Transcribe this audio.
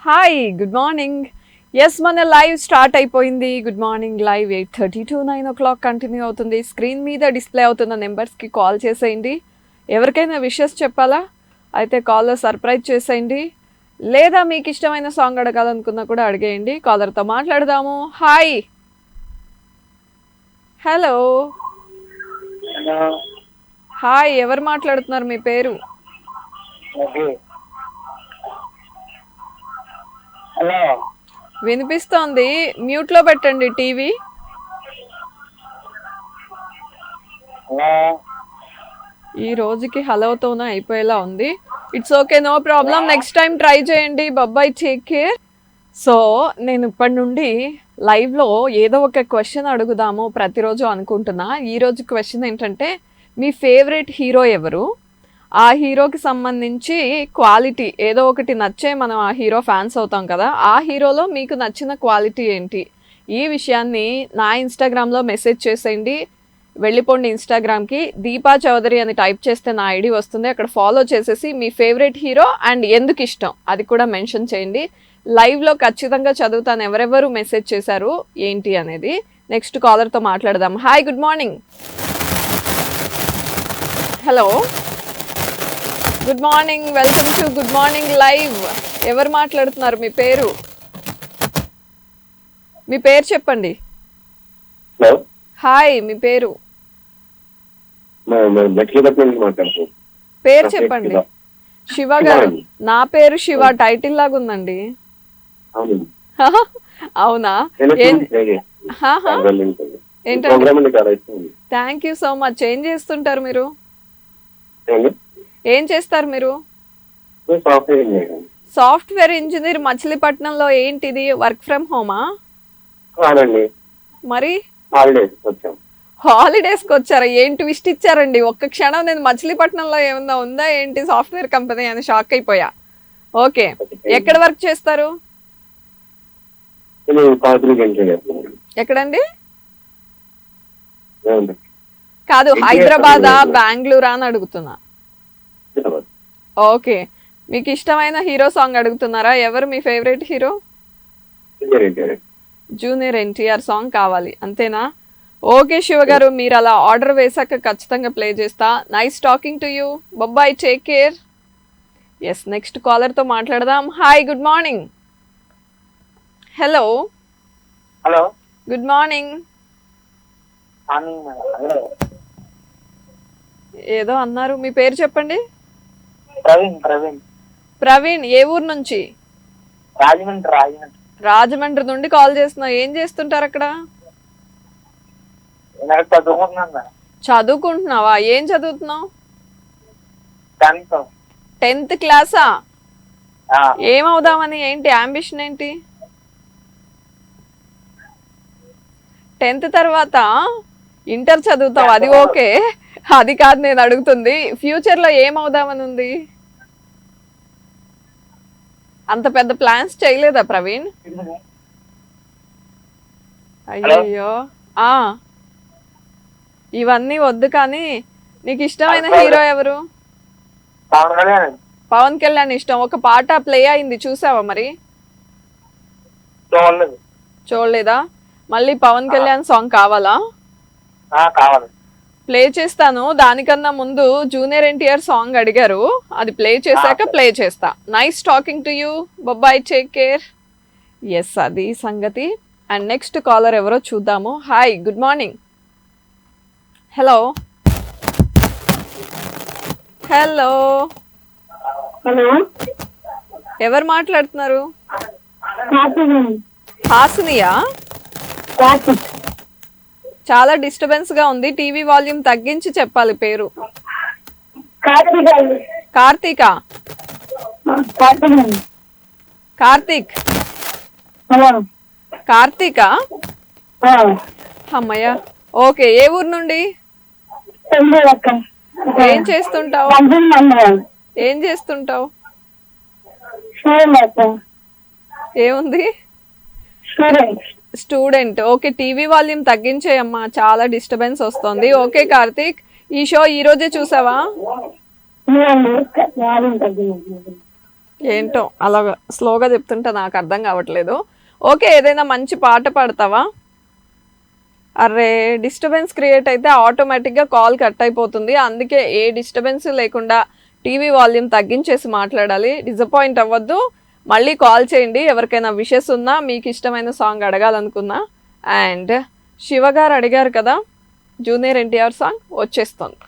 Hi good morning. Yes, మన live start అయిపోయింది. Good morning live 8:30 to 9 o'clock continue అవుతుంది. Screen మీద display అవుతున్న నెంబర్స్కి కాల్ చేసేయండి. ఎవరికైనా విషెస్ చెప్పాలా అయితే కాల్లో సర్ప్రైజ్ చేసేయండి, లేదా మీకు ఇష్టమైన సాంగ్ అడగాలనుకున్నా కూడా అడిగేయండి. కాలర్తో మాట్లాడదాము. హాయ్, హలో, హాయ్, ఎవరు మాట్లాడుతున్నారు? మీ పేరు? హలో, వినిపిస్తోంది. మ్యూట్లో పెట్టండి టీవీ. హలో. ఈ రోజుకి హలోతోనే అయిపోయేలా ఉంది. It's okay, no problem. Next time try చేయండి. Bye, take care. సో నేను ఇప్పటి నుండి లైవ్లో ఏదో ఒక క్వశ్చన్ అడుగుదాము ప్రతిరోజు అనుకుంటున్నా. ఈరోజు క్వశ్చన్ ఏంటంటే, మీ ఫేవరెట్ హీరో ఎవరు? ఆ హీరోకి సంబంధించి క్వాలిటీ ఏదో ఒకటి నచ్చే మనం ఆ హీరో ఫ్యాన్స్ అవుతాం కదా, ఆ హీరోలో మీకు నచ్చిన క్వాలిటీ ఏంటి? ఈ విషయాన్ని నా ఇన్స్టాగ్రామ్లో మెసేజ్ చేసేయండి. వెళ్ళిపోండి ఇన్స్టాగ్రామ్కి, దీపా చౌదరి అని టైప్ చేస్తే నా ఐడి వస్తుంది. అక్కడ ఫాలో చేసేసి మీ ఫేవరెట్ హీరో అండ్ ఎందుకు ఇష్టం అది కూడా మెన్షన్ చేయండి. లైవ్లో ఖచ్చితంగా చదువుతాను ఎవరెవరు మెసేజ్ చేశారు ఏంటి అనేది. నెక్స్ట్ కాలర్తో మాట్లాడదాం. Hi, good morning. Hello, good morning, welcome to good morning live. ఎవరు మాట్లాడుతున్నారు? మీ పేరు? మీ పేరు చెప్పండి. హలో. హాయ్, మీ పేరు? పేరు చెప్పండి. శివ గారు. నా పేరు శివ, టైటిల్ లాగా ఉందండి. అవునా? ఏంటండి? Thank you so much. ఏం చేస్తుంటారు మీరు? ఏం చేస్తారు మీరు? Software engineer. మచిలీపట్నంలో ఏంటిది? వర్క్ ఫ్రమ్ హోమా? మరి హాలిడేస్కి వచ్చారా? ఏంటి ట్విస్ట్ ఇచ్చారండి. ఒక్క క్షణం నేను మచిలీపట్నంలో ఏమన్నా ఉందా ఏంటి సాఫ్ట్వేర్ కంపెనీ అని షాక్ అయిపోయా. ఓకే, ఎక్కడ వర్క్ చేస్తారు? ఎక్కడండి? కాదు, హైదరాబాదా బెంగళూరా అని అడుగుతున్నా. ఓకే, మీకు ఇష్టమైన హీరో సాంగ్ అడుగుతున్నారా? ఎవరు మీ favourite hero? Junior NTR song కావాలి అంతేనా? ఓకే శివ గారు, మీరు అలా ఆర్డర్ వేసాక ఖచ్చితంగా ప్లే చేస్తా. Nice talking to you. Bye, take care. Yes, next కాలర్తో మాట్లాడదాం. Hi, good morning. Hello. Hello, good morning. ఏదో అన్నారు, మీ పేరు చెప్పండి. ప్రవీణ్. ఏ ఊరు నుంచి? రాజమండ్రి నుండి కాల్ చేస్తున్నా. ఏం చేస్తుంటారు అక్కడ? చదువుకుంటున్నావా? ఏం చదువుతున్నావు? 10th క్లాసా? ఏమవుదామని? ఏంటి అంబిషన్ ఏంటి? 10th తర్వాత ఇంటర్ చదువుతావు, అది ఓకే. అది కాదు నేను అడుగుతుంది, ఫ్యూచర్లో ఏమవుదామని ఉంది? అంత పెద్ద ప్లాన్స్ చేయలేదా ప్రవీణ్? అయ్యో, ఇవన్నీ వద్దు కానీ నీకు ఇష్టమైన హీరో ఎవరు? పవన్ కళ్యాణ్ ఇష్టం. ఒక పాట ప్లే అయింది, చూసావా మరి? చూడలేదా? మళ్ళీ పవన్ కళ్యాణ్ సాంగ్ కావాలా? ప్లే చేస్తాను. దానికన్నా ముందు జూనియర్ ఎన్టీఆర్ సాంగ్ అడిగారు, అది ప్లే చేశాక ప్లే చేస్తా. Nice talking to you. Bye, take care. Yes, అది సంగతి. అండ్ నెక్స్ట్ కాలర్ ఎవరో చూద్దాము. Hi, good morning. Hello. Hello, ఎవరు మాట్లాడుతున్నారు? హాసినియా? చాలా డిస్టర్బెన్స్ గా ఉంది. టీవీ వాల్యూమ్ తగ్గించి చెప్పాలి పేరు. కార్తీక? కార్తీక్? కార్తీక? అమ్మయ్య. ఓకే, ఏ ఊరు నుండి? ఏం చేస్తుంటావు? ఏం చేస్తుంటావు? ఏముంది? స్టూడెంట్. ఓకే, టీవీ వాల్యూమ్ తగ్గించేయమ్మా, చాలా డిస్టర్బెన్స్ వస్తుంది. ఓకే కార్తీక్, ఈ షో ఈ రోజే చూసావా? ఏంటో అలా స్లోగా చెప్తుంటే నాకు అర్థం కావట్లేదు. ఓకే, ఏదైనా మంచి పాట పాడతావా? అరే, డిస్టర్బెన్స్ క్రియేట్ అయితే ఆటోమేటిక్గా కాల్ కట్ అయిపోతుంది. అందుకే ఏ డిస్టర్బెన్స్ లేకుండా టీవీ వాల్యూమ్ తగ్గించేసి మాట్లాడాలి. డిసప్పాయింట్ అవ్వద్దు, మళ్ళీ కాల్ చేయండి. ఎవరికైనా విషెస్ ఉన్నా, మీకు ఇష్టమైన సాంగ్ అడగాలనుకున్నా. అండ్ శివ గారు అడిగారు కదా, జూనియర్ ఎన్టీఆర్ సాంగ్ వచ్చేస్తుంది.